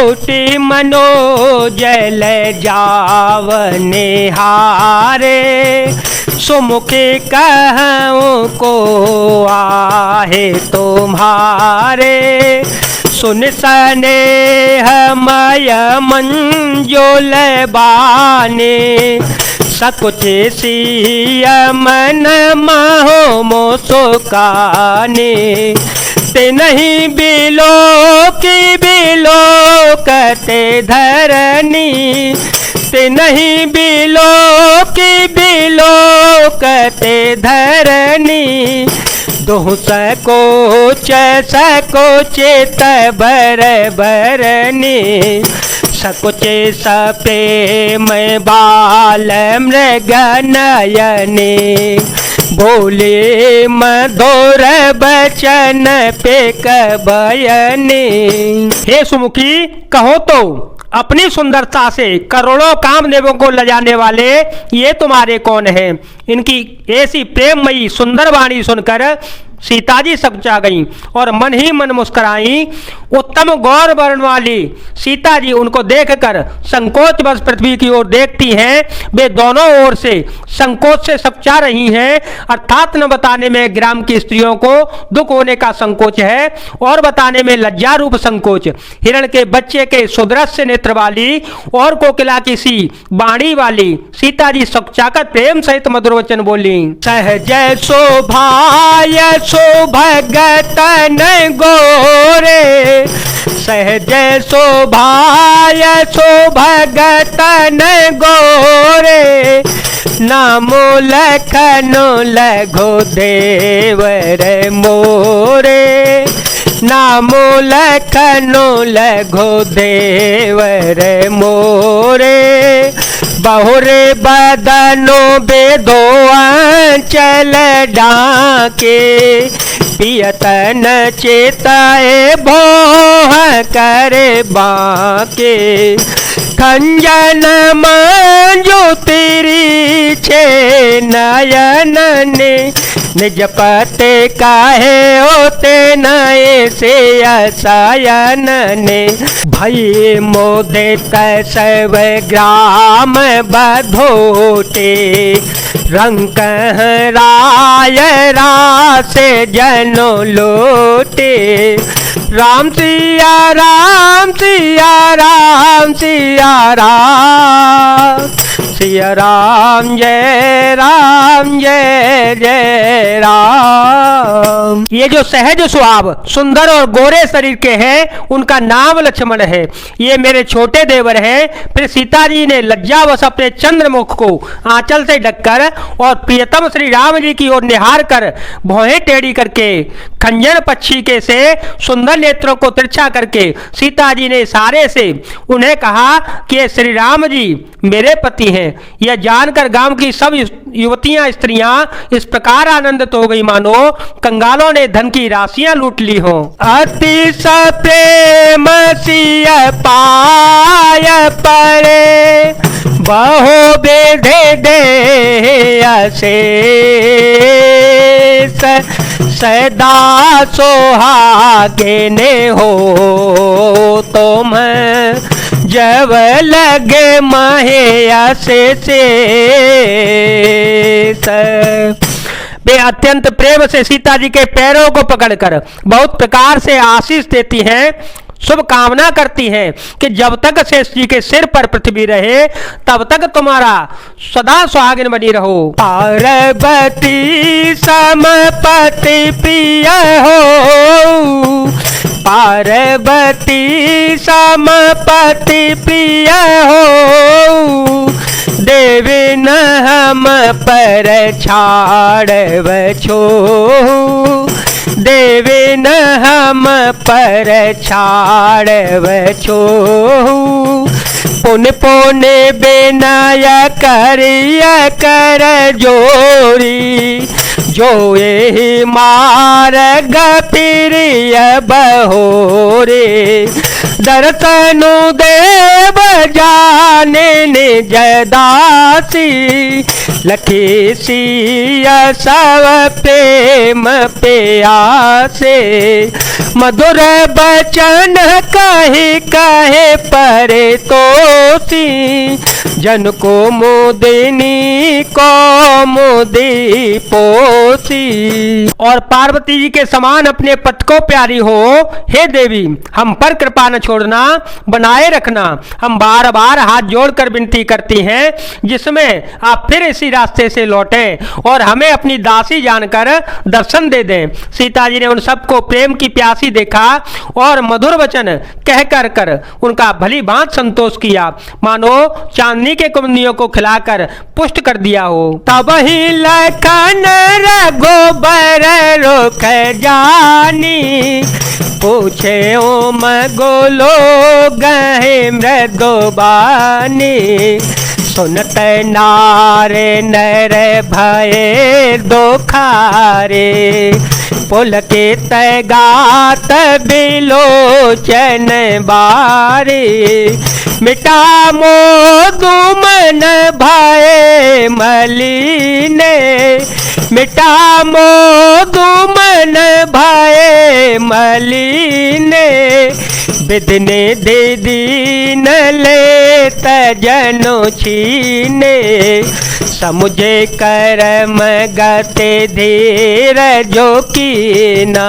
कोटि मनोजल जावने हारे, सुमुखी कहूँ को आहे तुम्हारे। सुन स्नेह मय मंजुल बाने, सकुच सिय मन महो मुस्काने। ते नहीं बिलो की बिलो कते धरनी, ते नहीं बिलो की बिलो कते धरनी। दोह सकोच सकोचित बर बरनी, सकुचे सप्रेम बाल मृग नयने। बोले मधुर बचन पे कबयने। हे सुमुखी, कहो तो अपनी सुंदरता से करोड़ों कामदेवों को लजाने वाले ये तुम्हारे कौन हैं? इनकी ऐसी प्रेममयी सुंदर वाणी सुनकर सीता जी सकचा गईं और मन ही मन मुस्कुराई। उत्तम गौर वर्ण वाली सीता जी उनको देखकर संकोच बस पृथ्वी की ओर देखती हैं। वे दोनों ओर से संकोच से सकचा रही हैं, अर्थात न बताने में ग्राम की स्त्रियों को दुख होने का संकोच है और बताने में लज्जा रूप संकोच। हिरण के बच्चे के सुदृश्य नेत्र वाली और कोकिला की सी बाणी वाली सीता जी सकचाकर प्रेम सहित मधुर वचन बोली। सहज शोभाय शोभगतन गोरे, सहज शोभाय शोभगतन गोरे। नामो लखनो लघु देवर मोरे, नामो लखनो लघु देवर मोरे। बहुरे बदनो बेदो अंचल डाके, पियतन चेताए भोह करे बाके। खंजन मंजू तेरी छे नयन ने, निज पते काहे होते नए से असायन ने। भई मोदित सब ग्राम बधोटे, रंक राय रासे जनो लोटे। राम सिया राम सिया राम सिया राम, सिया राम जय जय राम। ये जो सहज स्वभाव सुंदर और गोरे शरीर के हैं उनका नाम लक्ष्मण है। ये मेरे छोटे देवर हैं। फिर सीता जी ने लज्जावश अपने चंद्रमुख को आंचल से ढककर और प्रियतम श्री राम जी की ओर निहार कर भौहें टेढ़ी करके खंजन पक्षी के से सुंदर नेत्रों को तिरछा करके सीता जी ने इशारे से उन्हें कहा कि श्री राम जी मेरे पति हैं। यह जानकर गांव की सब युवतियां स्त्रियां इस प्रकार आनंदित हो गई मानो कंगालों ने धन की राशियां लूट ली हो। अति प्रेम सिय पाय परे, बहु बेधे दे अशेष। सदा सोहागे ने हो तुम, जब लगे महे अशेष। वे अत्यंत प्रेम से सीता जी के पैरों को पकड़कर बहुत प्रकार से आशीष देती हैं, शुभ कामना करती हैं कि जब तक शेष जी के सिर पर पृथ्वी रहे तब तक तुम्हारा सदा सुहागिन बनी रहो। पार्वती समपति प्रिय हो, पार्वती समपति प्रिय हो। देवी न हम पर छाड़व छो, देवी न हम पर छाड़व छो। पुन पुन बिनय करिय कर जोरी, जो यही मार्ग प्रिय बहोरे। दर्शनु देव जाने निज दासी, लखी सिय सब प्रेम प्यासे। मधुर बचन कहे कहे परे तोसी, जन को मोदिनी को मोदी पोसी। और पार्वती जी के समान अपने पति को प्यारी हो, हे देवी हम पर कृपा न छोड़ना, बनाए रखना। हम बार बार हाथ जोड़कर विनती करती हैं, जिसमें आप फिर इसी रास्ते से लौटें और हमें अपनी दासी जानकर दर्शन दे दें। सीता जी ने उन सबको प्रेम की प्यासी देखा और मधुर वचन कह कर उनका भली भांत संतोष किया, मानो चांदनी के कुंदियों को खिलाकर पुष्ट कर दिया हो। तब ही लखन रघुबर रोक जानी, पूछे ओम गोलो गहे मृदुबानी। सुनत नारे नर भये दोखारे, पुलकित गात बिलोचन बारे। मिटा मोदु मन भये मलिने, मिटा मोदु मन भये मलिने। बिदने दे दीन ले तजनो छीने, समुझे करम गते धीर जो कीना।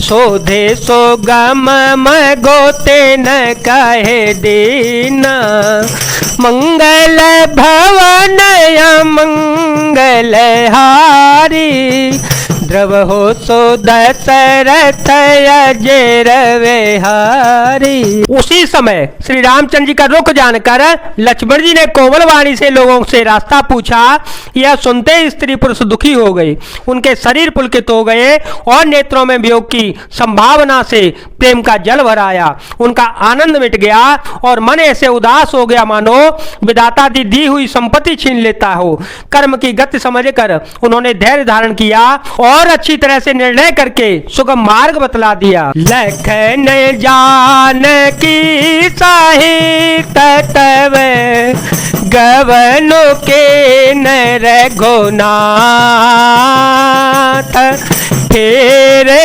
शोधे सो गम गोते न कहे दीना। मंगल भवन मंगल हारी, द्रव हो सो दशरथ अजय रविहारी। उसी समय श्री रामचंद्र जी का रुख जानकर लक्ष्मण जी ने कोमल वाणी से लोगों से रास्ता पूछा। यह सुनते ही स्त्री पुरुष दुखी हो गए, उनके शरीर पुलकित हो गए और नेत्रों में वियोग की संभावना से प्रेम का जल भर आया। उनका आनंद मिट गया और मन ऐसे उदास हो गया मानो विधाता दी हुई संपत्ति छीन लेता हो। कर्म की गति समझकर उन्होंने धैर्य धारण किया और अच्छी तरह से निर्णय करके सुगम मार्ग बतला दिया। लखन जान की साहित तव, गवनो के नर घोनाथ। फेरे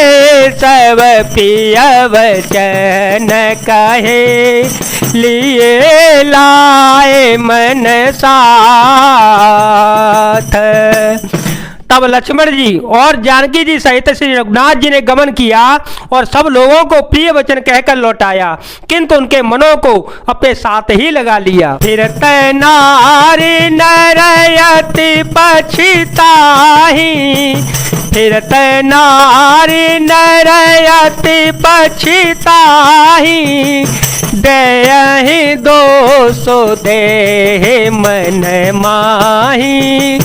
सब पिय वचन कहे, लिए लाए मन साथ। तब लक्ष्मण जी और जानकी जी सहित श्री रघुनाथ जी ने गमन किया और सब लोगों को प्रिय वचन कहकर लौटाया, किंतु उनके मनों को अपने साथ ही लगा लिया। फिर नारी नरयति पछिताही, फिर नारी नरयति पछिताही। दयहि दोषो देहि मन माही,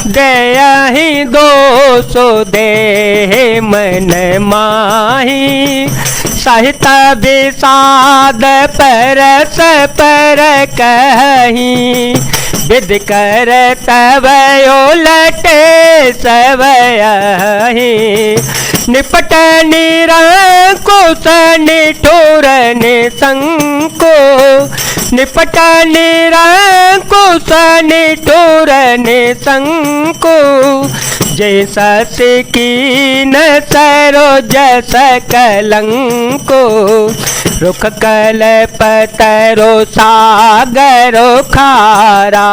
दयहि दोषो देहि मन माही। सहित विषाद परस पर कहीं, विधि कर तब उलटे सवयहि। निपट निरंकुश निठुर निशंको, निपट निरंकुश निठुर निशंको। जैसा कीन सरोज सकलंको, रुख कलपतरो सागरो खारा।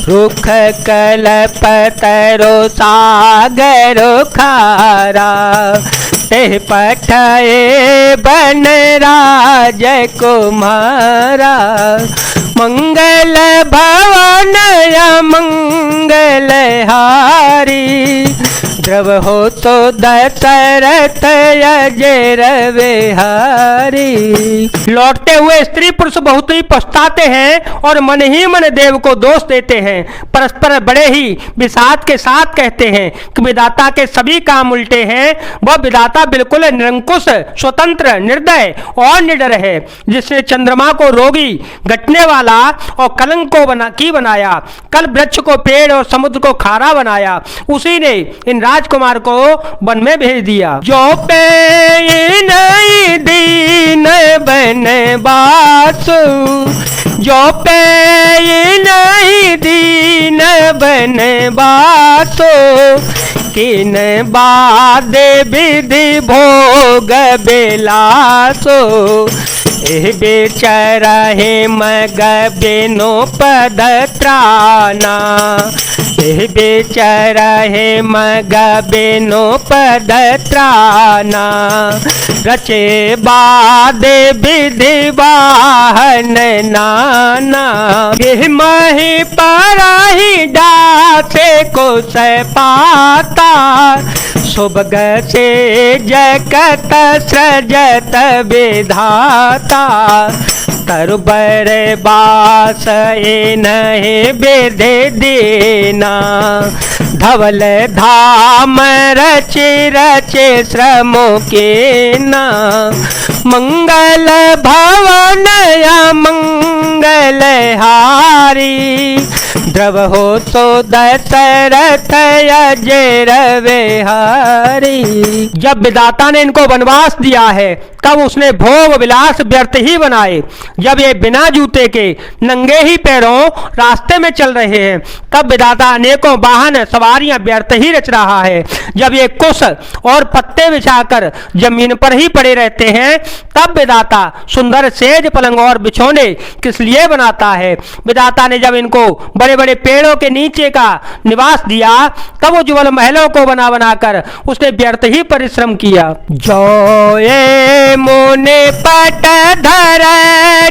रुख कलपतरो सागरो खारा। तेह पठाए बन राज कुमारा। मंगल भवन मंगल हारी, द्रव हो तो दशरथ अजय रविहारी। लौटते हुए स्त्री पुरुष बहुत ही पछताते हैं और मन ही मन देव को दोष देते हैं। परस्पर बड़े ही विषाद के साथ कहते हैं कि विधाता के सभी काम उल्टे हैं। वह विधाता बिल्कुल निरंकुश, स्वतंत्र, निर्दय और निडर है, जिसने चंद्रमा को रोगी, घटने वाला और कलंक को बनाया, कल वृक्ष को पेड़ और समुद्र को खारा बनाया। उसी ने इन राजकुमार को वन में भेज दिया। जो पे नहीं दीन बन बासु, जो पे नहीं दीन बन बासु। किन बादे विधि भोग बेलासो एह बेचारा हे मग बेनो पद त्राना एह बेचारा हे मग बेनो पद त्राना रचे बादे विधि वाहन नाना एह मही पराही डासे को सपाता सुबग से जगत सृजत विधाता तरबर बास नहीं बेदे देना धवल धाम रचे रचे श्रम के ना मंगल भवन मंगल हारी द्रव हो तो दशरथ अजय रविहारी। जब विधाता ने इनको वनवास दिया है तब उसने भोग विलास व्यर्थ ही बनाए। जब ये बिना जूते के नंगे ही पैरों रास्ते में चल रहे हैं तब विधाता अनेकों वाहन सवारियां व्यर्थ ही रच रहा है। जब ये कुश और पत्ते बिछाकर जमीन पर ही पड़े रहते हैं तब विधाता सुंदर सेज पलंग और बिछौने किस लिए बनाता है। विधाता ने जब इनको बड़े बड़े पेड़ों के नीचे का निवास दिया तब उज्ज्वल महलों को बना बनाकर उसने व्यर्थ ही परिश्रम किया। जो ये मोने पट धर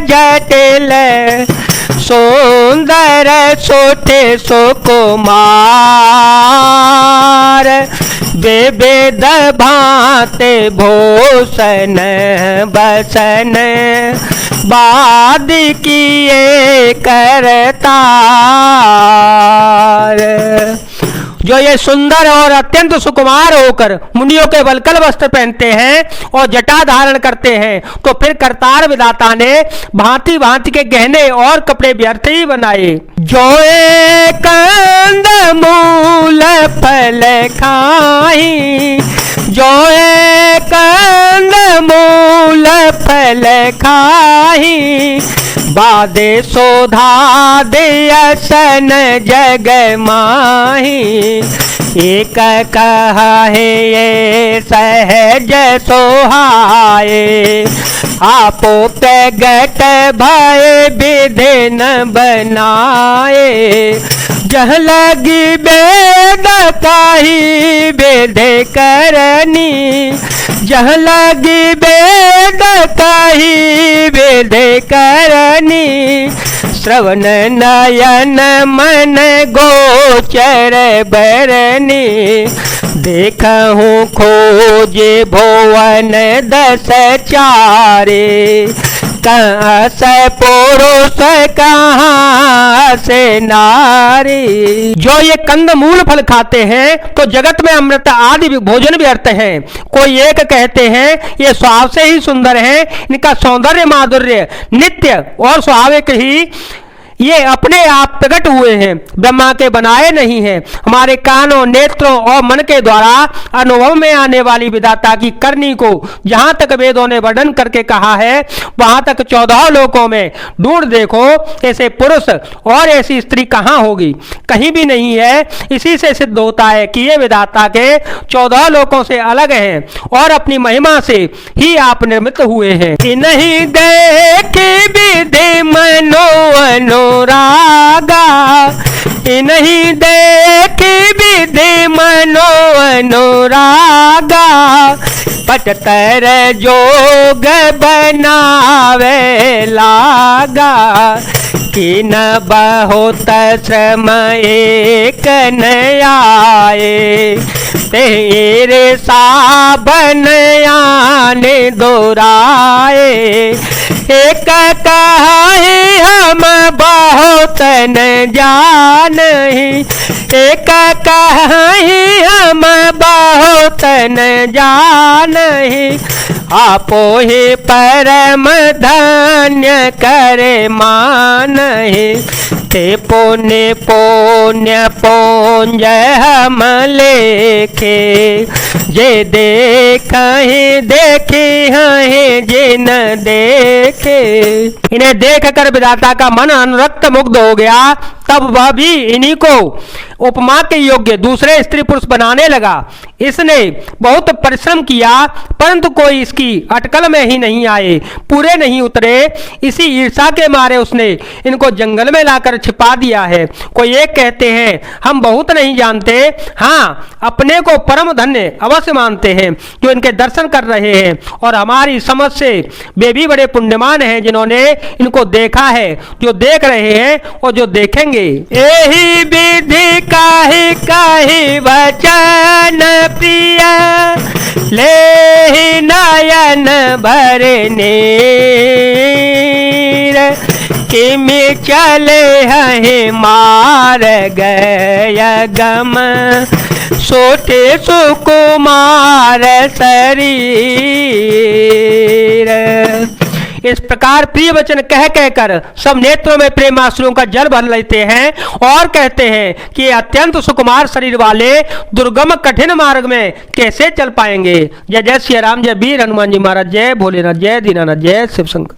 जटिल सुंदर सोटे सुकुमार बेबेद भाते भूषण बसन बाद किए करतार। जो ये सुंदर और अत्यंत सुकुमार होकर मुनियों के वल्कल वस्त्र पहनते हैं और जटा धारण करते हैं तो फिर करतार विधाता ने भांति भांति के गहने और कपड़े व्यर्थ ही बनाए। जो एक कंद मूल फल खाई जो एक कंद मूल फल खाई बादे सोधा देसन जग माही एक कहा है ये सहज सोहाए आपो प्रगट भय विधिन बनाए जह लगी वेद काही वेद करनी जह लगी वेद काही वेद करनी श्रवण नयन मन गोचर बरनी देखूं खोजे भुवन दस चारे कहाँ से पुरुष कहाँ से नारी। जो ये कंद मूल फल खाते हैं तो जगत में अमृत आदि भोजन व्यर्थ हैं। कोई एक कहते हैं ये स्वभाव से ही सुंदर हैं, इनका सौंदर्य माधुर्य नित्य और स्वाभाविक ही ये अपने आप प्रकट हुए हैं, ब्रह्मा के बनाए नहीं हैं। हमारे कानों नेत्रों और मन के द्वारा अनुभव में आने वाली विधाता की करनी को जहाँ तक वेदों ने वर्णन करके कहा है वहाँ तक 14 लोकों में ढूंढ देखो ऐसे पुरुष और ऐसी स्त्री कहाँ होगी, कहीं भी नहीं है। इसी से सिद्ध होता है कि ये विधाता के 14 लोकों से अलग हैं और अपनी महिमा से ही आप निर्मित हुए हैं। नहीं देखे विधि मनो अनुरागा नहीं देखे विधि मनो अनुरागा पटतर जोग बनावे लागा कि न बहुत श्रम एक न आए तेरे साबन आने दोराए एक कहे हम बहुत न जान एक कहे हम बहुत न जान आपो ही परम धन्य करे मान ते पुण्य पुण्य पुंज हम लेखे जे देखे देखे हैं जे न देखे। इन्हें देख कर विधाता का मन अनुरक्त मुग्ध हो गया। तब वह भी इन्हीं को उपमा के योग्य दूसरे स्त्री पुरुष बनाने लगा। इसने बहुत परिश्रम किया परंतु कोई इसकी अटकल में ही नहीं आए, पूरे नहीं उतरे। इसी ईर्षा के मारे उसने इनको जंगल में लाकर छिपा दिया है। कोई एक कहते हैं हम बहुत नहीं जानते, हाँ अपने को परम धन्य अवश्य मानते हैं जो इनके दर्शन कर रहे हैं, और हमारी समझ से वे भी बड़े पुण्यमान हैं जिन्होंने इनको देखा है, जो देख रहे हैं और जो देखेंगे। यही विधि काहि काहि वचन प्रिय, ले नयन भरने किमि चले हैं मार गय गम, सोटे सुकुमार शरीर। इस प्रकार प्रिय वचन कह कहकर सब नेत्रों में प्रेमाश्रुओं का जल भर लेते हैं और कहते हैं कि अत्यंत सुकुमार शरीर वाले दुर्गम कठिन मार्ग में कैसे चल पाएंगे। जय जय श्री राम, जय वीर हनुमान जी महाराज, जय भोलेनाथ, जय दीनानाथ, जय शिव शंकर।